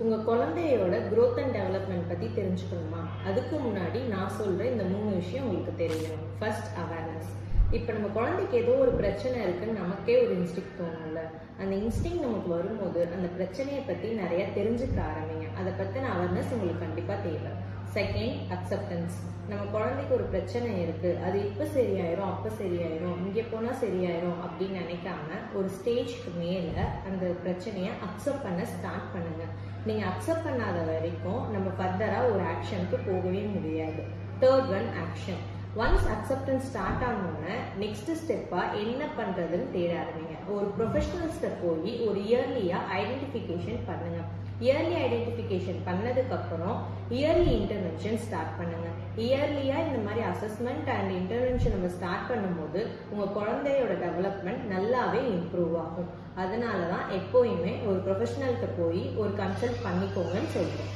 உங்க குழந்தையோட growth and development பத்தி தெரிஞ்சுக்கணுமா? அதுக்கு முன்னாடி நான் சொல்ற இந்த 3 விஷயம் உங்களுக்கு தெரியணும். First awareness. இப்போ நம்ம குழந்தைக்கு ஏதோ ஒரு பிரச்சனை இருக்குன்னு நமக்கே ஒரு இன்ஸ்டிங் தோணும்ல. அந்த இன்ஸ்டிங் நமக்கு வரும்போது அந்த பிரச்சனையை பத்தி நிறைய தெரிஞ்சுக்க ஆரம்பிங்க. அதை பத்தின அவேர்னஸ் உங்களுக்கு கண்டிப்பா தேவை. Second, acceptance. நம்ம குழந்தைக்கு ஒரு பிரச்சனை இருக்கு, அது இப்ப சரியாயிரும் அப்ப சரியாயிரும் இங்க போனா சரியாயிரும் அப்படின்னு நினைக்காம ஒரு ஸ்டேஜ்க்கு மேல அந்த பிரச்சனையை அக்செப்ட் பண்ண ஸ்டார்ட் பண்ணுங்க. நீங்க அக்செப்ட் பண்ணாத வரைக்கும் நம்ம ஃபர்தரா ஒரு ஆக்ஷனுக்கு போகவே முடியாது. Third one, action. Once acceptance start ஆனோன்னு நெக்ஸ்ட் ஸ்டெப்பா என்ன பண்றதுன்னு தேட ஆரம்பிங்க. ஒரு ப்ரொஃபஷனல்ஸ்ட போய் ஒரு இயர்லியா ஐடென்டிஃபிகேஷன் பண்ணுங்க. இயர்லி ஐடென்டிஃபிகேஷன் பண்ணதுக்கு அப்புறம் இயர்லி இன்டர்வென்ஷன் ஸ்டார்ட் பண்ணுங்க. இயர்லியா இந்த மாதிரி அசஸ்மெண்ட் அண்ட் இன்டர்வென்ஷன் நம்ம ஸ்டார்ட் பண்ணும்போது உங்க குழந்தையோட டெவலப்மெண்ட் நல்லாவே இம்ப்ரூவ் ஆகும். அதனாலதான் எப்போயுமே ஒரு ப்ரொஃபஷனல்கிட்ட போய் ஒரு கன்சல்ட் பண்ணிக்கோங்கன்னு சொல்றோம்.